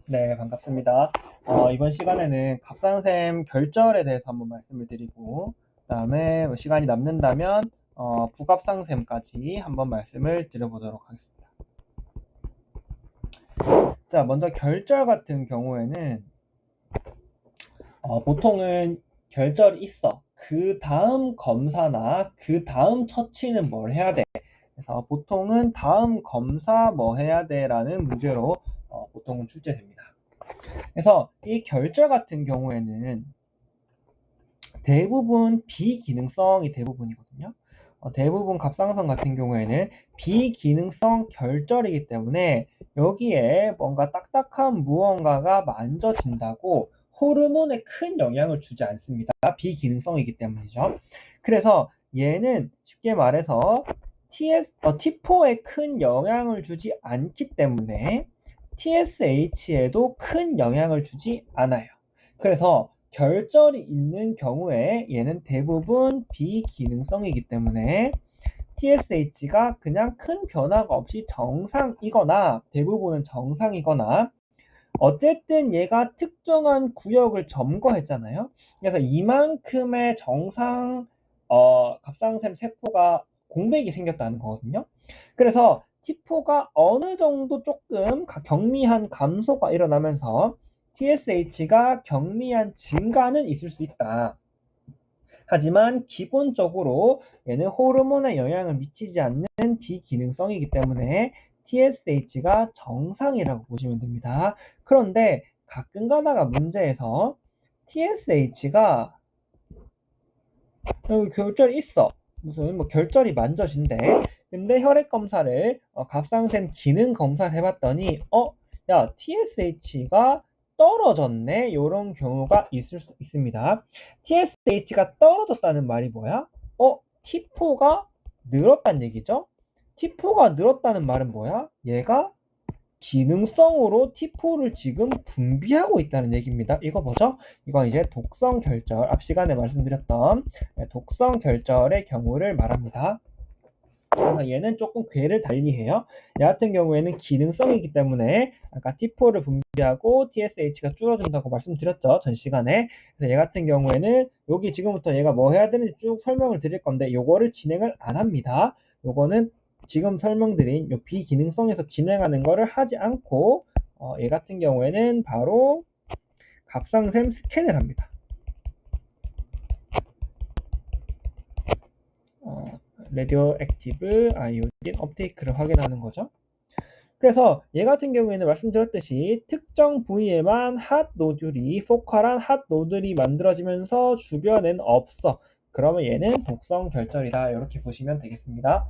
네, 반갑습니다. 이번 시간에는 갑상샘 결절에 대해서 한번 말씀을 드리고, 그다음에 시간이 남는다면 부갑상샘까지 한번 말씀을 드려보도록 하겠습니다. 자, 먼저 결절 같은 경우에는 보통은 결절이 있어. 그 다음 검사나 그 다음 처치는 뭘 해야 돼? 그래서 보통은 다음 검사 뭐 해야 돼라는 문제로 보통은 출제됩니다. 그래서 이 결절 같은 경우에는 대부분 비기능성이 대부분이거든요. 대부분 갑상선 같은 경우에는 비기능성 결절이기 때문에 여기에 뭔가 딱딱한 무언가가 만져진다고 호르몬에 큰 영향을 주지 않습니다. 비기능성이기 때문이죠. 그래서 얘는 쉽게 말해서 T4에 큰 영향을 주지 않기 때문에 TSH에도 큰 영향을 주지 않아요. 그래서 결절이 있는 경우에 얘는 대부분 비기능성이기 때문에 TSH가 그냥 큰 변화가 없이 정상이거나 대부분은 정상이거나 어쨌든 얘가 특정한 구역을 점거했잖아요. 그래서 이만큼의 정상 갑상샘 세포가 공백이 생겼다는 거거든요. 그래서 T4가 어느 정도 조금 경미한 감소가 일어나면서 TSH가 경미한 증가는 있을 수 있다. 하지만 기본적으로 얘는 호르몬에 영향을 미치지 않는 비기능성이기 때문에 TSH가 정상이라고 보시면 됩니다. 그런데 가끔 가다가 문제에서 TSH가 여기 결절이 있어. 무슨 뭐 결절이 만져진대. 근데 혈액 검사를 갑상샘 기능 검사를 해봤더니 야 TSH가 떨어졌네. 이런 경우가 있을 수 있습니다. TSH가 떨어졌다는 말이 뭐야? T4가 늘었다는 얘기죠. T4가 늘었다는 말은 뭐야? 얘가 기능성으로 T4를 지금 분비하고 있다는 얘기입니다. 이거 뭐죠? 이건 이제 독성 결절, 앞 시간에 말씀드렸던 독성 결절의 경우를 말합니다. 그래서 얘는 조금 궤를 달리해요. 얘 같은 경우에는 기능성이기 때문에 아까 T4를 분비하고 TSH가 줄어든다고 말씀드렸죠. 전 시간에. 그래서 얘 같은 경우에는 여기 지금부터 얘가 뭐 해야 되는지 쭉 설명을 드릴 건데 요거를 진행을 안 합니다. 요거는 지금 설명드린 요 비기능성에서 진행하는 거를 하지 않고 얘 같은 경우에는 바로 갑상샘 스캔을 합니다. 라디오 액티브 아이오딘 업테이크를 확인하는 거죠. 그래서 얘 같은 경우에는 말씀드렸듯이 특정 부위에만 핫 노듈이 포컬한 핫 노듈이 만들어지면서 주변엔 없어. 그러면 얘는 독성 결절이다. 이렇게 보시면 되겠습니다.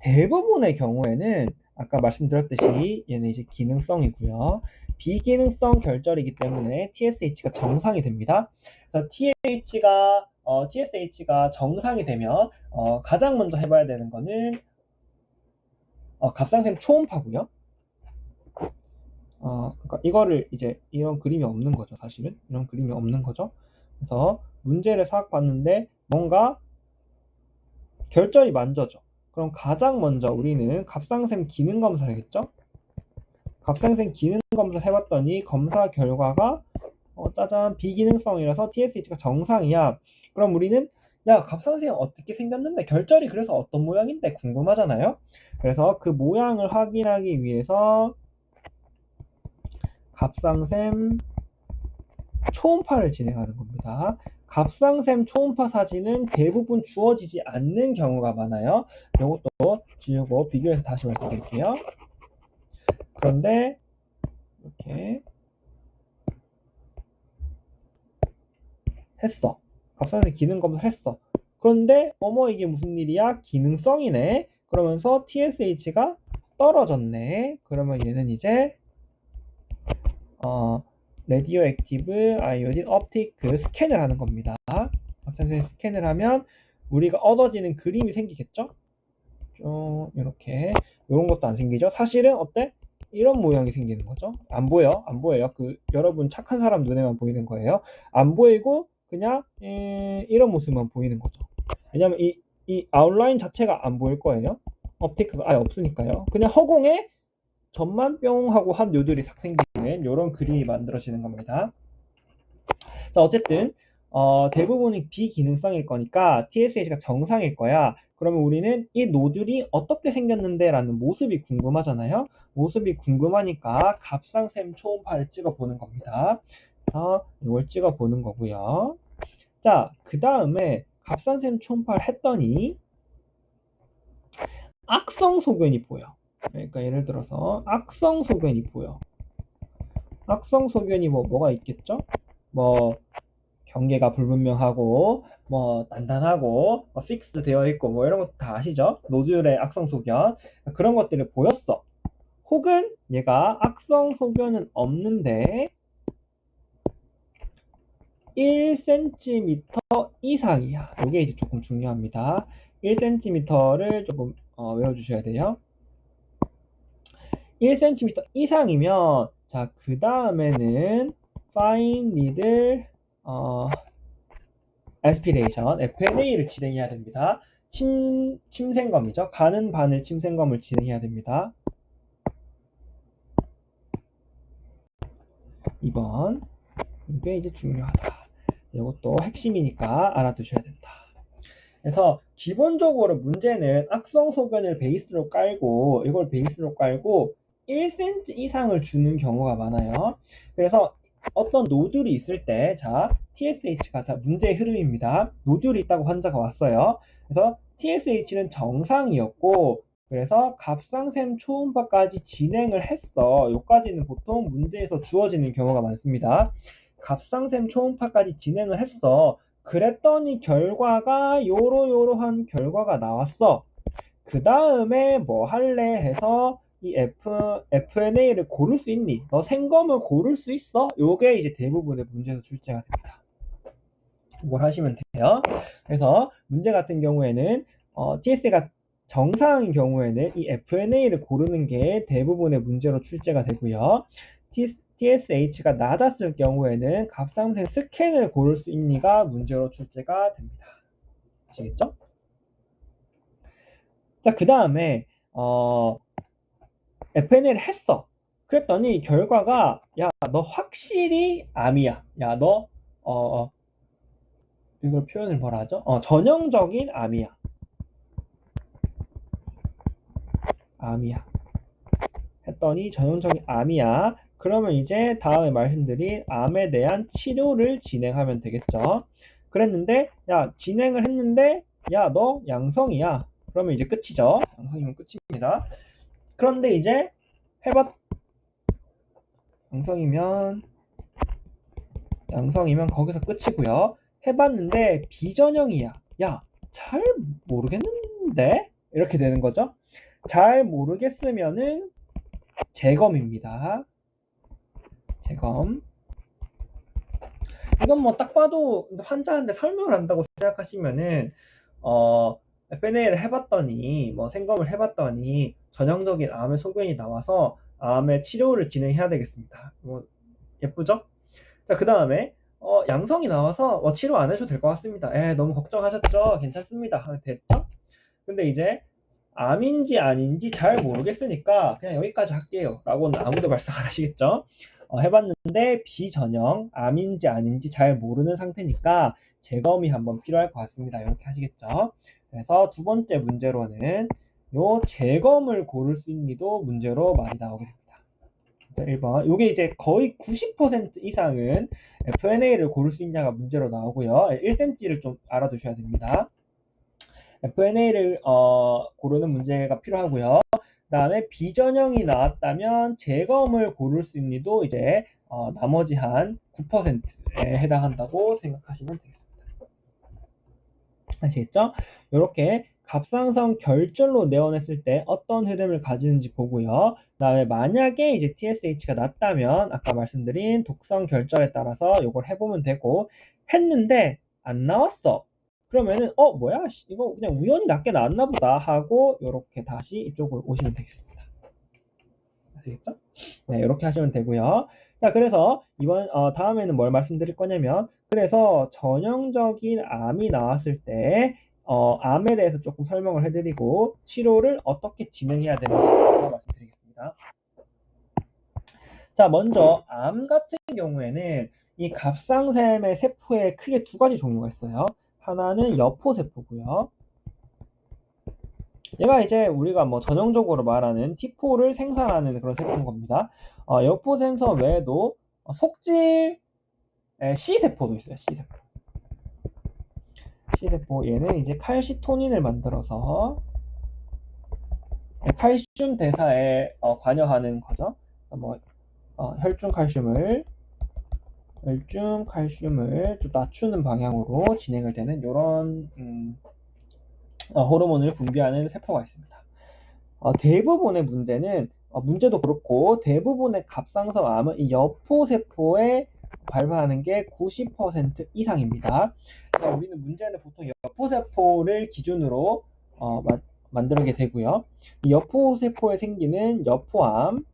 대부분의 경우에는 아까 말씀드렸듯이 얘는 이제 기능성이고요. 비기능성 결절이기 때문에 TSH가 정상이 됩니다. 그래서 TSH가 정상이 되면 가장 먼저 해봐야 되는 거는 갑상샘 초음파고요. 그러니까 이거를 이제 이런 그림이 없는 거죠. 사실은 이런 그림이 없는 거죠. 그래서 문제를 싹 봤는데 뭔가 결절이 만져져. 그럼 가장 먼저 우리는 갑상샘 기능 검사를 했겠죠. 갑상샘 기능 검사를 해봤더니 검사 결과가 짜잔 비기능성이라서 TSH가 정상이야. 그럼 우리는 야 갑상샘 어떻게 생겼는데 결절이 그래서 어떤 모양인데 궁금하잖아요. 그래서 그 모양을 확인하기 위해서 갑상샘 초음파를 진행하는 겁니다. 갑상샘 초음파 사진은 대부분 주어지지 않는 경우가 많아요. 이것도 지우고 비교해서 다시 말씀드릴게요. 그런데 이렇게 했어. 갑상샘 기능 검사를 했어. 그런데 이게 무슨 일이야? 기능성이네. 그러면서 TSH가 떨어졌네. 그러면 얘는 이제 라디오 액티브 아이오딘 업테이크 스캔을 하는 겁니다. 갑상샘 스캔을 하면 우리가 얻어지는 그림이 생기겠죠? 좀 이렇게 이런 것도 안 생기죠. 사실은 어때? 이런 모양이 생기는 거죠. 안 보여, 안 보여요. 여러분 착한 사람 눈에만 보이는 거예요. 안 보이고 그냥 이런 모습만 보이는 거죠. 왜냐면 이 아웃라인 자체가 안 보일 거예요. 업테이크가 아예 없으니까요. 그냥 허공에 점만 뿅 하고 한 요들이 싹 생기는 이런 그림이 만들어지는 겁니다. 자, 어쨌든 대부분이 비기능성일 거니까 TSH가 정상일 거야. 그러면 우리는 이 노들이 어떻게 생겼는데 라는 모습이 궁금하잖아요. 모습이 궁금하니까 값상셈 초음파를 찍어 보는 겁니다. 그래서 이걸 찍어 보는 거고요. 자, 그 다음에 값상셈 초음파를 했더니 악성 소견이 보여. 그러니까 예를 들어서 악성 소견이 보여. 악성 소견이 뭐가 있겠죠? 뭐 경계가 불분명하고 뭐 단단하고 픽스 되어 있고 뭐 이런 것도 다 아시죠? 노즐의 악성 소견 그런 것들이 보였어. 혹은 얘가 악성 소견은 없는데 1cm 이상이야. 이게 이제 조금 중요합니다. 1cm를 조금 외워주셔야 돼요. 1cm 이상이면 자, 그 다음에는 fine needle aspiration, FNA를 진행해야 됩니다. 침생검이죠. 가는 바늘 침생검을 진행해야 됩니다. 2번. 이게 이제 중요하다. 이것도 핵심이니까 알아두셔야 된다. 그래서 기본적으로 문제는 악성 소견을 베이스로 깔고 이걸 베이스로 깔고 1cm 이상을 주는 경우가 많아요. 그래서 어떤 노즐이 있을 때, 자, TSH가 자, 문제의 흐름입니다. 노즐이 있다고 환자가 왔어요. 그래서 TSH는 정상이었고, 그래서 값상셈 초음파까지 진행을 했어. 여기까지는 보통 문제에서 주어지는 경우가 많습니다. 값상셈 초음파까지 진행을 했어. 그랬더니 결과가 요러요러한 결과가 나왔어. 그 다음에 뭐 할래 해서 이 FNA를 고를 수 있니? 너 생검을 고를 수 있어? 요게 이제 대부분의 문제에서 출제가 됩니다. 이걸 하시면 돼요. 그래서 문제 같은 경우에는 TSA가 정상인 경우에는 이 FNA를 고르는 게 대부분의 문제로 출제가 되고요. TSH가 낮았을 경우에는 값상생 스캔을 고를 수 있니가 문제로 출제가 됩니다. 아시겠죠? 자, 그 다음에 FNA를 했어. 그랬더니 결과가 야, 너 확실히 암이야. 야, 너 이걸 표현을 뭐라 하죠? 전형적인 암이야. 암이야. 했더니 전형적인 암이야. 그러면 이제 다음에 말씀드린 암에 대한 치료를 진행하면 되겠죠. 그랬는데 야, 진행을 했는데 야, 너 양성이야. 그러면 이제 끝이죠. 양성이면 끝입니다. 그런데 이제 양성이면 거기서 끝이고요. 해봤는데 비전형이야. 야, 잘 모르겠는데? 이렇게 되는 거죠. 잘 모르겠으면은 재검입니다. 재검. 이건 뭐 딱 봐도 환자한테 설명을 한다고 생각하시면은 FNA를 해봤더니 뭐 생검을 해봤더니 전형적인 암의 소견이 나와서 암의 치료를 진행해야 되겠습니다. 뭐 예쁘죠? 자, 그 다음에 양성이 나와서 치료 안 해줘도 될 것 같습니다. 너무 걱정하셨죠? 괜찮습니다. 됐죠? 근데 이제 암인지 아닌지 잘 모르겠으니까 그냥 여기까지 할게요 라고는 아무도 말씀 안 하시겠죠? 해봤는데 비전형 암인지 아닌지 잘 모르는 상태니까 재검이 한번 필요할 것 같습니다. 이렇게 하시겠죠? 그래서 두 번째 문제로는 요 재검을 고를 수 있니도 문제로 많이 나오게 됩니다. 1번. 요게 이제 거의 90% 이상은 FNA를 고를 수 있냐가 문제로 나오고요. 1cm를 좀 알아두셔야 됩니다. FNA를 고르는 문제가 필요하고요. 그 다음에 비전형이 나왔다면 재검을 고를 수 있니도 이제 나머지 한 9%에 해당한다고 생각하시면 되겠습니다. 아시겠죠? 이렇게 갑상선 결절로 내원했을 때 어떤 흐름을 가지는지 보고요. 그 다음에 만약에 이제 TSH가 낮다면 아까 말씀드린 독성 결절에 따라서 이걸 해보면 되고 했는데 안 나왔어. 그러면은 뭐야? 이거 그냥 우연히 낮게 나왔나 보다 하고 이렇게 다시 이쪽으로 오시면 되겠습니다. 아시겠죠? 네, 이렇게 하시면 되고요. 자, 그래서 이번 다음에는 뭘 말씀드릴 거냐면 그래서 전형적인 암이 나왔을 때 암에 대해서 조금 설명을 해드리고 치료를 어떻게 진행해야 되는지 말씀드리겠습니다. 자, 먼저 암 같은 경우에는 이 갑상샘의 세포에 크게 두 가지 종류가 있어요. 하나는 여포세포고요. 얘가 이제 우리가 뭐 전형적으로 말하는 T4를 생산하는 그런 세포인 겁니다. 여포 센서 외에도 속질 C세포도 있어요. C세포. C세포 얘는 이제 칼시토닌을 만들어서 칼슘 대사에 관여하는 거죠. 뭐 혈중 칼슘을 좀 낮추는 방향으로 진행을 되는 이런 호르몬을 분비하는 세포가 있습니다. 대부분의 문제는 문제도 그렇고 대부분의 갑상선 암은 이 여포세포에 발발하는 게 90% 이상입니다. 우리는 문제는 보통 여포세포를 기준으로 만들게 되고요. 이 여포세포에 생기는 여포암,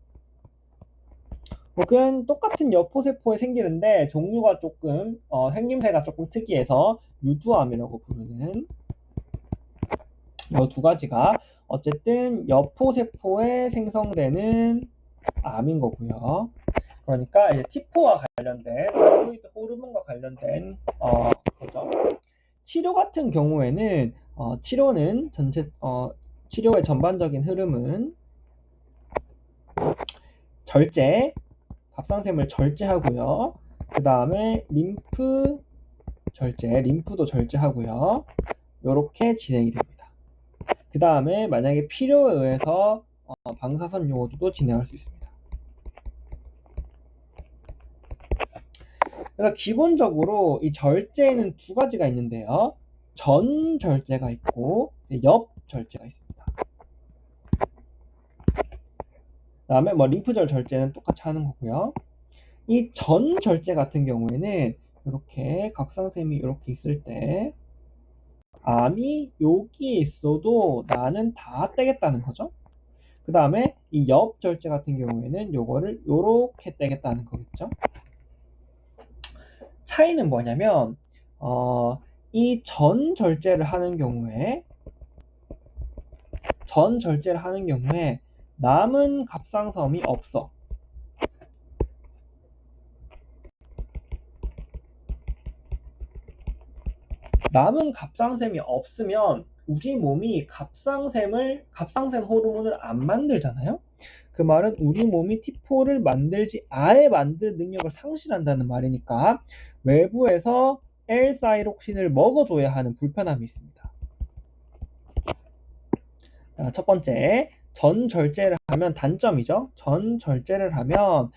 그냥 똑같은 여포세포에 생기는데 종류가 조금 생김새가 조금 특이해서 유두암이라고 부르는 이 두 가지가 어쨌든 여포세포에 생성되는 암인 거고요. 그러니까 이제 T4와 관련된 사이로이드 호르몬과 관련된 거죠. 치료 같은 경우에는 치료는 치료의 전반적인 흐름은 갑상샘을 절제하고요. 그 다음에 림프도 절제하고요. 이렇게 진행이 됩니다. 그 다음에 만약에 필요에 의해서 방사선 요오드도 진행할 수 있습니다. 그래서 기본적으로 이 절제에는 두 가지가 있는데요. 전 절제가 있고 옆 절제가 있습니다. 그 다음에 뭐 림프절 절제는 똑같이 하는 거고요. 이 전 절제 같은 경우에는 이렇게 갑상샘이 이렇게 있을 때 암이 여기에 있어도 나는 다 떼겠다는 거죠. 그 다음에 이 옆 절제 같은 경우에는 요거를 요렇게 떼겠다는 거겠죠. 차이는 뭐냐면 이 전 절제를 하는 경우에 남은 갑상섬이 없어. 남은 갑상샘이 없으면 우리 몸이 갑상샘 호르몬을 안 만들잖아요. 그 말은 우리 몸이 T4를 아예 만들 능력을 상실한다는 말이니까 외부에서 L사이록신을 먹어줘야 하는 불편함이 있습니다. 자, 첫 번째, 전 절제를 하면 단점이죠. 전 절제를 하면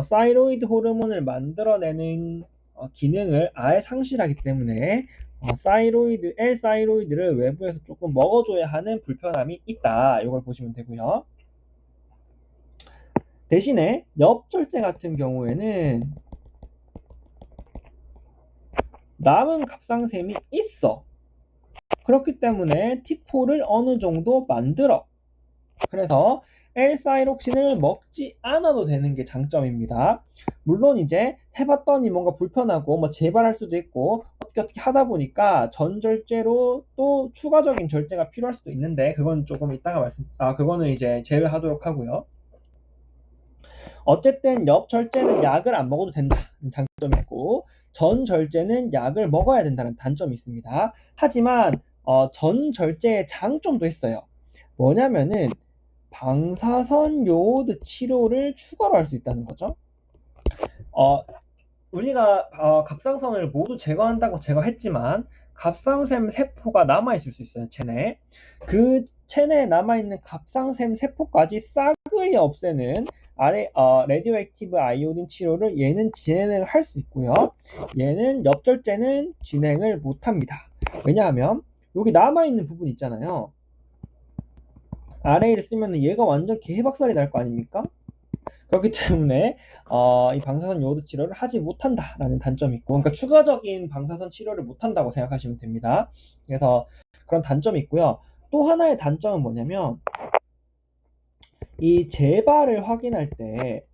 사이로이드 호르몬을 만들어내는 기능을 아예 상실하기 때문에 L사이로이드를 외부에서 조금 먹어줘야 하는 불편함이 있다. 이걸 보시면 되고요. 대신에 옆절제 같은 경우에는 남은 갑상샘이 있어. 그렇기 때문에 T4를 어느 정도 만들어. 그래서 L사이록신을 먹지 않아도 되는 게 장점입니다. 물론 이제 해봤더니 뭔가 불편하고 뭐 재발할 수도 있고 어떻게 하다 보니까 전절제로 또 추가적인 절제가 필요할 수도 있는데 그건 조금 이따가 그거는 이제 제외하도록 하고요. 어쨌든 옆절제는 약을 안 먹어도 된다는 장점이 있고 전절제는 약을 먹어야 된다는 단점이 있습니다. 하지만 전절제의 장점도 있어요. 뭐냐면은 방사선 요오드 치료를 추가로 할 수 있다는 거죠. 우리가 갑상선을 모두 제거한다고 제거했지만 갑상샘 세포가 남아있을 수 있어요. 체내에. 그 체내에 남아있는 갑상샘 세포까지 싹을 없애는 레디오액티브 아이오딘 치료를 얘는 진행을 할 수 있고요. 얘는 옆절제는 진행을 못합니다. 왜냐하면 여기 남아있는 부분 있잖아요. RA를 쓰면 얘가 완전 개박살이 날 거 아닙니까? 그렇기 때문에 이 방사선 요오드 치료를 하지 못한다라는 단점이 있고, 그러니까 추가적인 방사선 치료를 못한다고 생각하시면 됩니다. 그래서 그런 단점이 있고요. 또 하나의 단점은 뭐냐면 이 재발을 확인할 때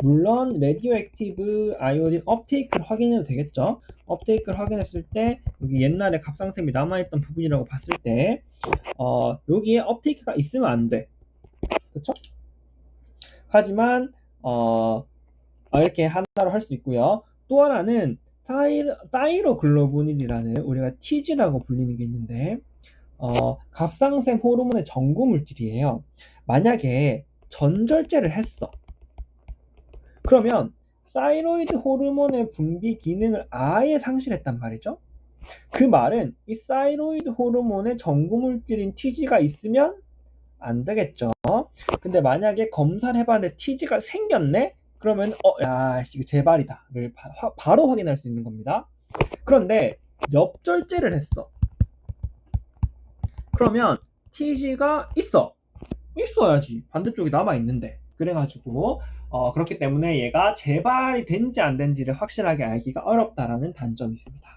물론 레디오액티브 아이오딘 업테이크를 확인해도 되겠죠. 업테이크를 확인했을 때 여기 옛날에 갑상샘이 남아있던 부분이라고 봤을 때 여기에 업테이크가 있으면 안 돼. 그쵸? 하지만 이렇게 하나로 할 수 있고요. 또 하나는 타이로글로부린이라는 우리가 TG라고 불리는 게 있는데 갑상샘 호르몬의 전구 물질이에요. 만약에 전절제를 했어. 그러면 사이로이드 호르몬의 분비 기능을 아예 상실했단 말이죠. 그 말은 이 사이로이드 호르몬의 전구 물질인 TG가 있으면 안 되겠죠. 근데 만약에 검사를 해봤는데 TG가 생겼네? 그러면 야, 이거 재발이다를 바로 확인할 수 있는 겁니다. 그런데 엽절제를 했어. 그러면 TG가 있어야지. 반대쪽이 남아있는데. 그래가지고 그렇기 때문에 얘가 재발이 된지 안 된지를 확실하게 알기가 어렵다라는 단점이 있습니다.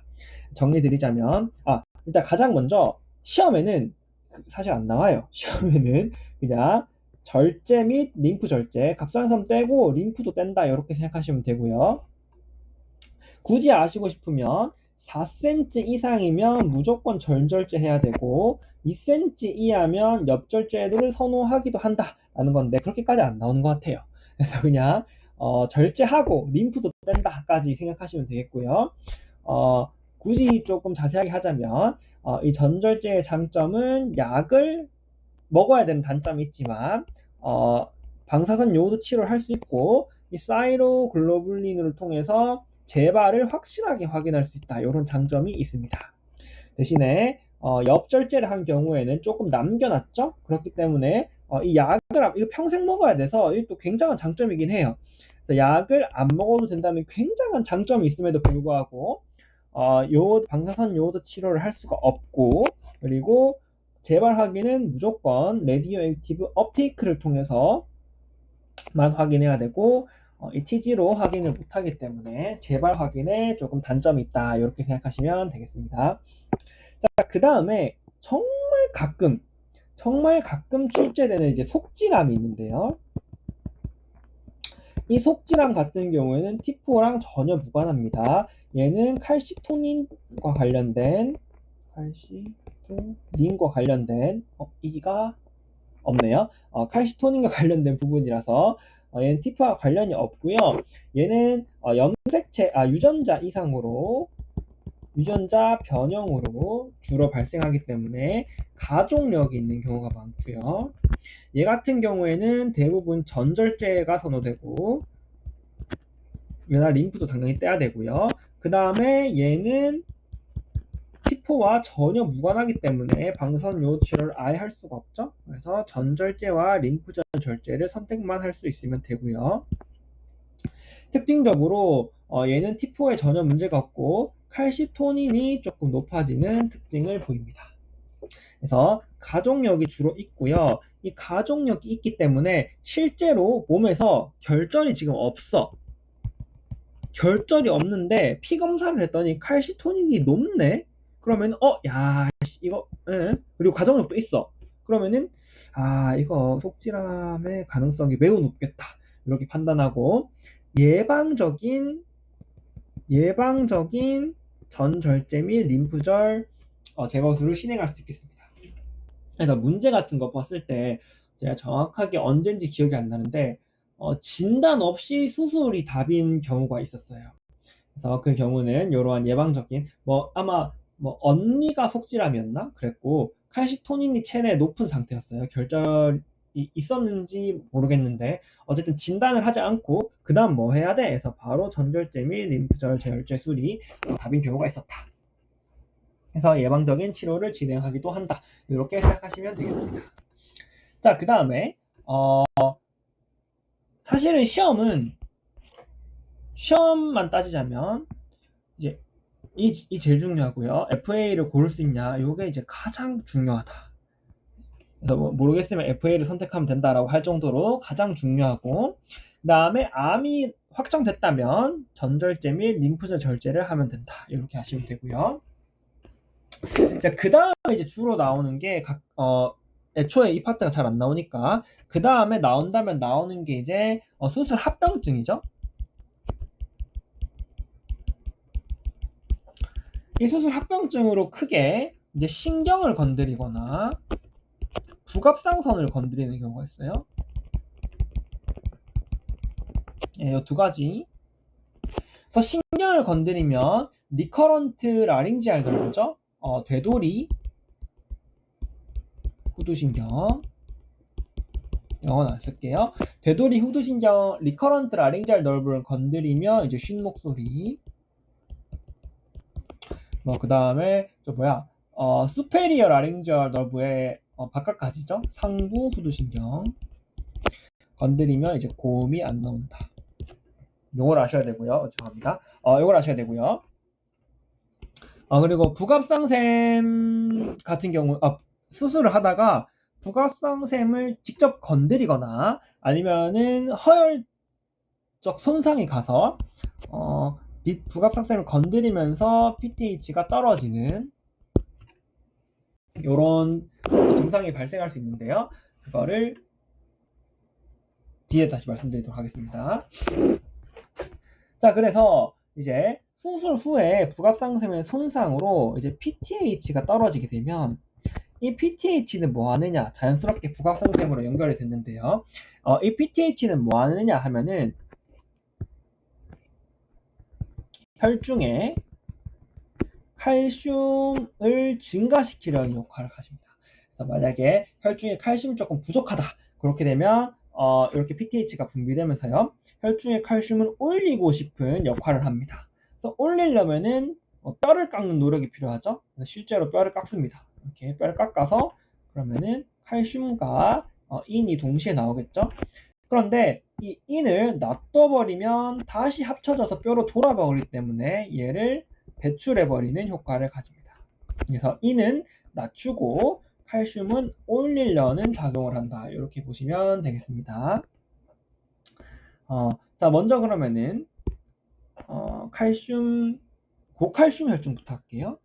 정리드리자면 일단 가장 먼저 시험에는 사실 안 나와요. 시험에는 그냥 절제 및 림프 절제, 갑상선 떼고 림프도 뗀다 이렇게 생각하시면 되고요. 굳이 아시고 싶으면 4cm 이상이면 무조건 전절제 해야 되고 2cm 이하면 엽절제를 선호하기도 한다라는 건데 그렇게까지 안 나오는 것 같아요. 그래서 그냥 절제하고 림프도 뗀다까지 생각하시면 되겠고요. 굳이 조금 자세하게 하자면 이 전절제의 장점은 약을 먹어야 되는 단점이 있지만 방사선 요오드 치료를 할 수 있고 이 사이로글로불린을 통해서 재발을 확실하게 확인할 수 있다. 이런 장점이 있습니다. 대신에 엽절제를 한 경우에는 조금 남겨놨죠. 그렇기 때문에 이 약을 이거 평생 먹어야 돼서 이것도 굉장한 장점이긴 해요. 그래서 약을 안 먹어도 된다는 굉장한 장점이 있음에도 불구하고 방사선 요오드 치료를 할 수가 없고 그리고 재발 확인은 무조건 레디오 액티브 업테이크를 통해서만 확인해야 되고 이 TG로 확인을 못하기 때문에 재발 확인에 조금 단점이 있다 이렇게 생각하시면 되겠습니다. 자, 그 다음에 정말 가끔 출제되는 이제 속질암이 있는데요. 이 속질암 같은 경우에는 T4랑 전혀 무관합니다. 얘는 칼시토닌과 관련된 이가 없네요. 칼시토닌과 관련된 부분이라서 얘는 T4와 관련이 없고요. 얘는 유전자 이상으로 유전자 변형으로 주로 발생하기 때문에 가족력이 있는 경우가 많고요. 얘 같은 경우에는 대부분 전절제가 선호되고 얘나 림프도 당연히 떼야 되고요. 그 다음에 얘는 T4와 전혀 무관하기 때문에 방사선 요오드 치료를 아예 할 수가 없죠. 그래서 전절제와 림프전 절제를 선택만 할 수 있으면 되고요. 특징적으로 얘는 T4에 전혀 문제가 없고 칼시토닌이 조금 높아지는 특징을 보입니다. 그래서 가족력이 주로 있고요. 이 가족력이 있기 때문에 실제로 몸에서 결절이 지금 없어. 결절이 없는데 피 검사를 했더니 칼시토닌이 높네? 그러면 야 이거 그리고 가족력도 있어. 그러면은 이거 속질암의 가능성이 매우 높겠다. 이렇게 판단하고 예방적인 전절제 및 림프절 제거술을 진행할 수 있겠습니다. 그래서 문제 같은 거 봤을 때 제가 정확하게 언젠지 기억이 안 나는데 진단 없이 수술이 답인 경우가 있었어요. 그래서 그 경우는 이러한 예방적인 아마 언니가 속질암이었나 그랬고 칼시토닌이 체내에 높은 상태였어요. 결절이 있었는지 모르겠는데 어쨌든 진단을 하지 않고 그 다음 뭐 해야 돼? 해서 바로 전절제 및 림프절 제혈제술이 답인 경우가 있었다. 해서 예방적인 치료를 진행하기도 한다. 이렇게 생각하시면 되겠습니다. 자, 그 다음에 사실은 시험만 따지자면 이제 이 제일 중요하고요. FA를 고를 수 있냐? 이게 이제 가장 중요하다. 그래서 모르겠으면 FA를 선택하면 된다라고 할 정도로 가장 중요하고 그 다음에 암이 확정됐다면 전절제 및 림프절 절제를 하면 된다. 이렇게 하시면 되고요. 자, 그 다음에 이제 주로 나오는 게 애초에 이 파트가 잘 안 나오니까 그 다음에 나온다면 나오는 게 이제 수술 합병증이죠. 이 수술 합병증으로 크게 이제 신경을 건드리거나 부갑상선을 건드리는 경우가 있어요. 이 두 가지. 그래서 신경을 건드리면 리커런트 라링지알 nerve죠. 되돌이 후두신경. 영어는 안 쓸게요. 되돌이 후두신경 리커런트 라링지알 nerve를 건드리면 이제 쉰 목소리. 그 다음에 superior laryngeal nerve의 바깥까지죠. 상부 후두신경 건드리면 이제 고음이 안 나온다. 요걸 아셔야 되고요. 죄송합니다. 요걸 아셔야 되고요. 그리고 북압상샘 같은 경우 수술을 하다가 북압상샘을 직접 건드리거나 아니면은 허혈적 손상이 가서 북압상샘을 건드리면서 PTH가 떨어지는 요런 증상이 발생할 수 있는데요. 그거를 뒤에 다시 말씀드리도록 하겠습니다. 자, 그래서 이제 수술 후에 북압상샘의 손상으로 이제 PTH가 떨어지게 되면 이 PTH는 뭐 하느냐? 자연스럽게 북압상샘으로 연결이 됐는데요. 이 PTH는 뭐 하느냐 하면은 혈중에 칼슘을 증가시키려는 역할을 가집니다. 그래서 만약에 혈중에 칼슘이 조금 부족하다. 그렇게 되면 이렇게 PTH가 분비되면서요. 혈중의 칼슘을 올리고 싶은 역할을 합니다. 그래서 올리려면은 뼈를 깎는 노력이 필요하죠. 실제로 뼈를 깎습니다. 이렇게 뼈를 깎아서 그러면은 칼슘과 인이 동시에 나오겠죠. 그런데 이 인을 놔둬버리면 다시 합쳐져서 뼈로 돌아가 버리기 때문에 얘를 배출해버리는 효과를 가집니다. 그래서 인은 낮추고 칼슘은 올리려는 작용을 한다. 이렇게 보시면 되겠습니다. 자, 먼저 그러면은 고칼슘 혈중부터 할게요.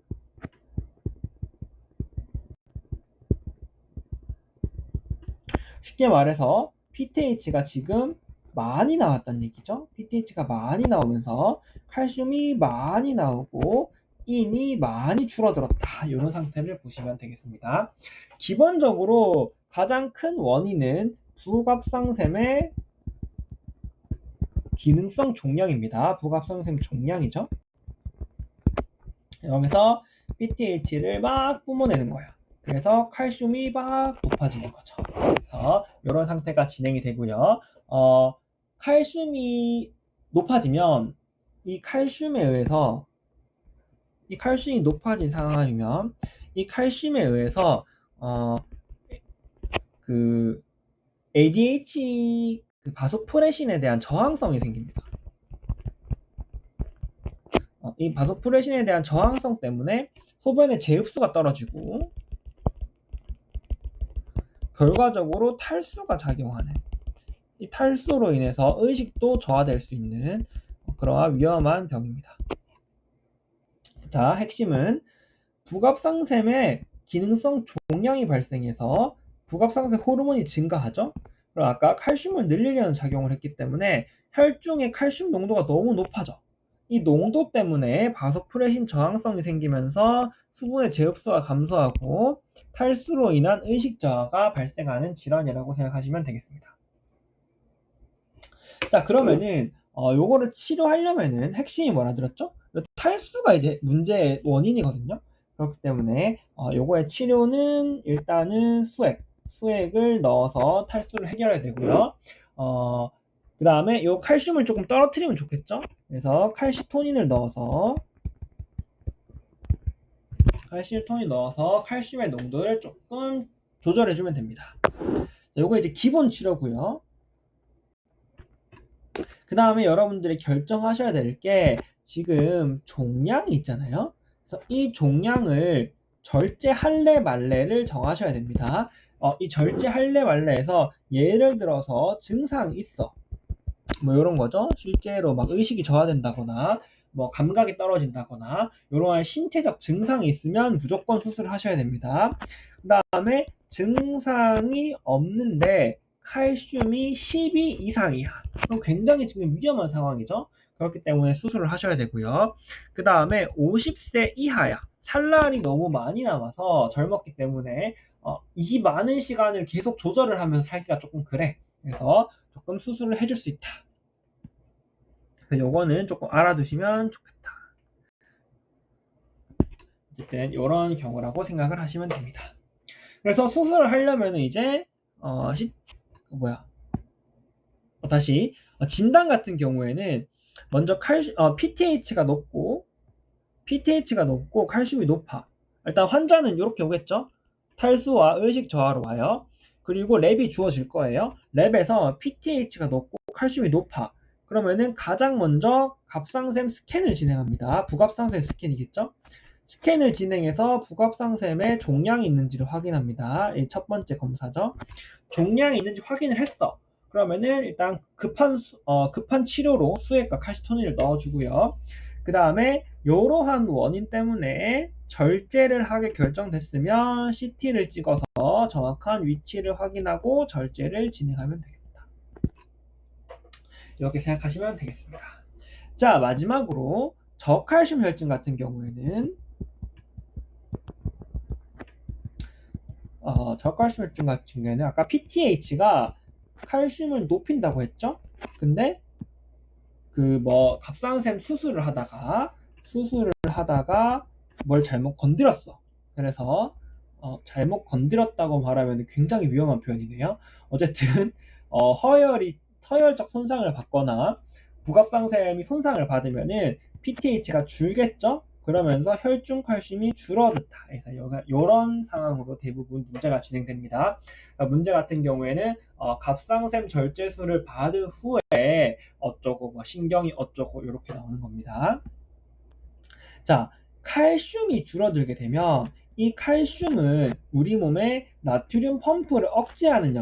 쉽게 말해서 PTH가 지금 많이 나왔다는 얘기죠. PTH가 많이 나오면서 칼슘이 많이 나오고 인이 많이 줄어들었다. 이런 상태를 보시면 되겠습니다. 기본적으로 가장 큰 원인은 북압상샘의 기능성 종양입니다. 북압상샘 종양이죠. 여기서 PTH를 막 뿜어내는 거예요. 그래서 칼슘이 막 높아지는 거죠. 그래서 이런 상태가 진행이 되고요. 칼슘이 높아지면 이 칼슘이 높아진 상황이면 이 칼슘에 의해서 그 ADH 바소프레신에 대한 저항성이 생깁니다. 이 바소프레신에 대한 저항성 때문에 소변의 제흡수가 떨어지고 결과적으로 탈수가 작용하는, 이 탈수로 인해서 의식도 저하될 수 있는 그러한 위험한 병입니다. 자, 핵심은 북압상샘의 기능성 종양이 발생해서 북압상샘 호르몬이 증가하죠. 그럼 아까 칼슘을 늘리려는 작용을 했기 때문에 혈중의 칼슘 농도가 너무 높아져. 이 농도 때문에 바소프레신 저항성이 생기면서 수분의 제흡수가 감소하고 탈수로 인한 의식 저하가 발생하는 질환이라고 생각하시면 되겠습니다. 자, 그러면은 요거를 치료하려면은 핵심이 뭐라 들었죠? 탈수가 이제 문제의 원인이거든요. 그렇기 때문에 요거의 치료는 일단은 수액을 넣어서 탈수를 해결해야 되고요. 그 다음에 요 칼슘을 조금 떨어뜨리면 좋겠죠. 그래서 칼시토닌을 넣어서 칼슘의 농도를 조금 조절해주면 됩니다. 자, 요거 이제 기본 치료고요. 그 다음에 여러분들이 결정하셔야 될 게 지금 종양이 있잖아요. 그래서 이 종양을 절제할래 말래를 정하셔야 됩니다. 이 절제할래 말래에서 예를 들어서 증상이 있어. 뭐 이런 거죠. 실제로 막 의식이 저하된다거나 뭐 감각이 떨어진다거나 이러한 신체적 증상이 있으면 무조건 수술을 하셔야 됩니다. 그 다음에 증상이 없는데 칼슘이 12 이상이야. 그럼 굉장히 지금 위험한 상황이죠. 그렇기 때문에 수술을 하셔야 되고요. 그 다음에 50세 이하야. 살날이 너무 많이 남아서 젊었기 때문에 이 많은 시간을 계속 조절을 하면서 살기가 조금 그래. 그래서 조금 수술을 해줄 수 있다. 그래서 요거는 조금 알아두시면 좋겠다. 어쨌든 이런 경우라고 생각을 하시면 됩니다. 그래서 수술을 하려면 이제 다시 진단 같은 경우에는 먼저 PTH가 높고 칼슘이 높아. 일단 환자는 이렇게 오겠죠. 탈수와 의식 저하로 와요. 그리고 랩이 주어질 거예요. 랩에서 PTH가 높고 칼슘이 높아. 그러면은 가장 먼저 갑상샘 스캔을 진행합니다. 부갑상샘 스캔이겠죠. 스캔을 진행해서 부갑상샘에 종양이 있는지를 확인합니다. 이 첫 번째 검사죠. 종양이 있는지 확인을 했어. 그러면은 일단 급한 치료로 수액과 칼시토닌을 넣어주고요. 그 다음에 이러한 원인 때문에 절제를 하게 결정됐으면 CT를 찍어서 정확한 위치를 확인하고 절제를 진행하면 되겠다. 이렇게 생각하시면 되겠습니다. 자, 마지막으로 저칼슘 혈증 같은 경우에는 저칼슘 혈증 같은 경우에는 아까 PTH가 칼슘을 높인다고 했죠? 근데 갑상샘 수술을 하다가 뭘 잘못 건드렸어. 그래서 잘못 건드렸다고 말하면 굉장히 위험한 표현이네요. 어쨌든 서열적 손상을 받거나 부갑상샘이 손상을 받으면은 PTH가 줄겠죠? 그러면서 혈중 칼슘이 줄어든다. 그래서 이런 상황으로 대부분 문제가 진행됩니다. 문제 같은 경우에는 갑상샘 절제술을 받은 후에 어쩌고 신경이 어쩌고 이렇게 나오는 겁니다. 자, 칼슘이 줄어들게 되면 이 칼슘은 우리 몸의 나트륨 펌프를 억제하는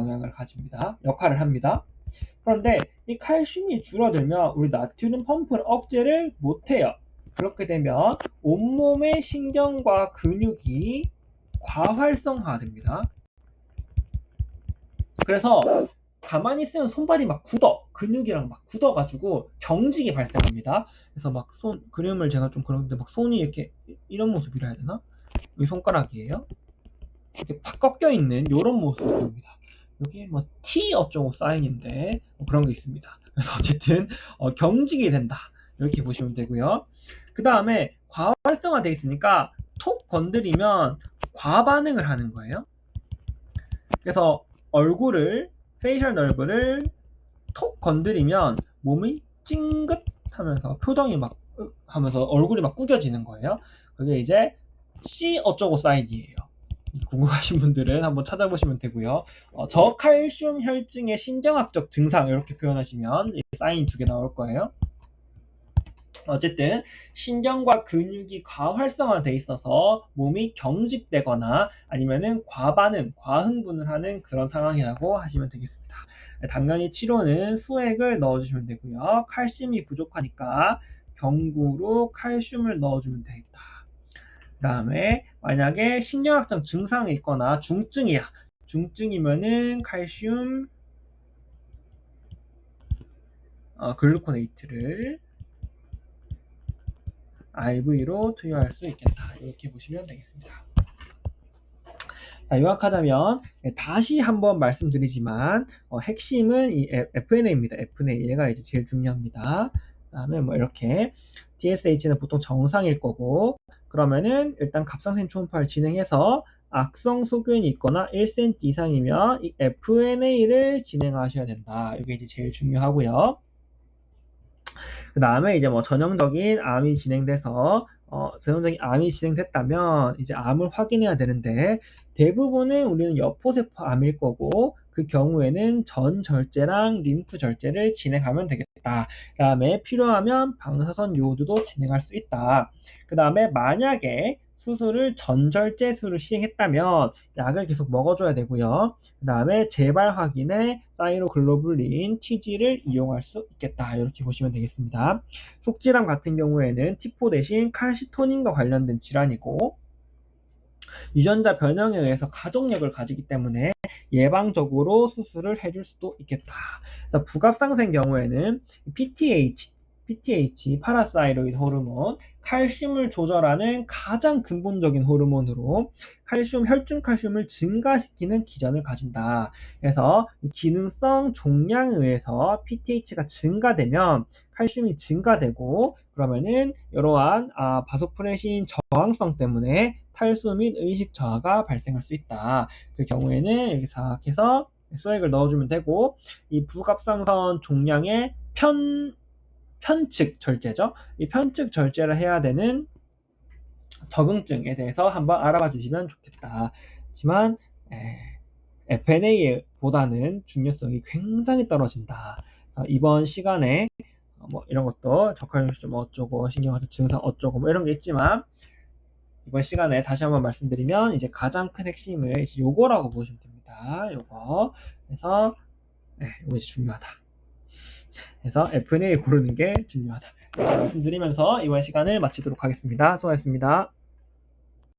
역할을 합니다. 그런데 이 칼슘이 줄어들면 우리 나트륨 펌프를 억제를 못해요. 그렇게 되면 온몸의 신경과 근육이 과활성화됩니다. 그래서 가만히 있으면 손발이 근육이랑 굳어가지고 경직이 발생합니다. 그래서 그림을 제가 좀 그런데 손이 이렇게 이런 모습이라 해야 되나? 여기 손가락이에요. 이렇게 팍 꺾여 있는 이런 모습이 보입니다. 여기에 T 어쩌고 사인인데 그런 게 있습니다. 그래서 어쨌든 경직이 된다. 이렇게 보시면 되고요. 그 다음에 과활성화되어 있으니까 톡 건드리면 과반응을 하는 거예요. 그래서 페이셜 너브를 톡 건드리면 몸이 찡긋하면서 표정이 하면서 얼굴이 구겨지는 거예요. 그게 이제 C 어쩌고 사인이에요. 궁금하신 분들은 한번 찾아보시면 되고요. 저칼슘 혈증의 신경학적 증상 이렇게 표현하시면 사인 2개 나올 거예요. 어쨌든 신경과 근육이 과활성화돼 있어서 몸이 경직되거나 아니면은 과흥분을 하는 그런 상황이라고 하시면 되겠습니다. 당연히 치료는 수액을 넣어주시면 되고요. 칼슘이 부족하니까 경구로 칼슘을 넣어주면 되겠다. 그 다음에 만약에 신경학적 증상이 있거나 중증이면은 칼슘 글루코네이트를 IV로 투여할 수 있겠다. 이렇게 보시면 되겠습니다. 자, 요약하자면 다시 한번 말씀드리지만 핵심은 이 FNA입니다. FNA 얘가 이제 제일 중요합니다. 그 다음에 이렇게 TSH는 보통 정상일 거고 그러면은 일단 갑상샘 초음파를 진행해서 악성 소견이 있거나 1cm 이상이면 이 FNA를 진행하셔야 된다. 이게 이제 제일 중요하고요. 그 다음에 이제 전형적인 암이 진행됐다면 이제 암을 확인해야 되는데 대부분은 우리는 여포세포 암일 거고 그 경우에는 전 절제랑 림프 절제를 진행하면 되겠다. 그 다음에 필요하면 방사선 요오드도 진행할 수 있다. 그 다음에 만약에 전절제술을 시행했다면 약을 계속 먹어줘야 되고요. 그 다음에 재발 확인에 사이로글로불린 TG를 이용할 수 있겠다. 이렇게 보시면 되겠습니다. 속질암 같은 경우에는 T4 대신 칼시토닌과 관련된 질환이고 유전자 변형에 의해서 가족력을 가지기 때문에 예방적으로 수술을 해줄 수도 있겠다. 그래서 부갑상생 경우에는 PTH, 파라사이로이드 호르몬, 칼슘을 조절하는 가장 근본적인 호르몬으로 혈중 칼슘을 증가시키는 기전을 가진다. 그래서 기능성 종양에 의해서 PTH가 증가되면 칼슘이 증가되고, 그러면은 이러한 바소프레신 저항성 때문에 탈수 및 의식 저하가 발생할 수 있다. 그 경우에는 여기 사각해서 소액을 넣어주면 되고, 이 부갑상선 종양의 편측 절제죠. 이 편측 절제를 해야 되는 적응증에 대해서 한번 알아봐 주시면 좋겠다. 하지만 FNA보다는 중요성이 굉장히 떨어진다. 그래서 이번 시간에 뭐 이런 것도 적합률 어쩌고 신경화적 증상 어쩌고 뭐 이런 게 있지만, 이번 시간에 다시 한번 말씀드리면 이제 가장 큰 핵심을 요거라고 보시면 됩니다. 요거. 그래서 이거 이제 중요하다. 그래서 FNA 고르는 게 중요하다. 말씀드리면서 이번 시간을 마치도록 하겠습니다. 수고하셨습니다.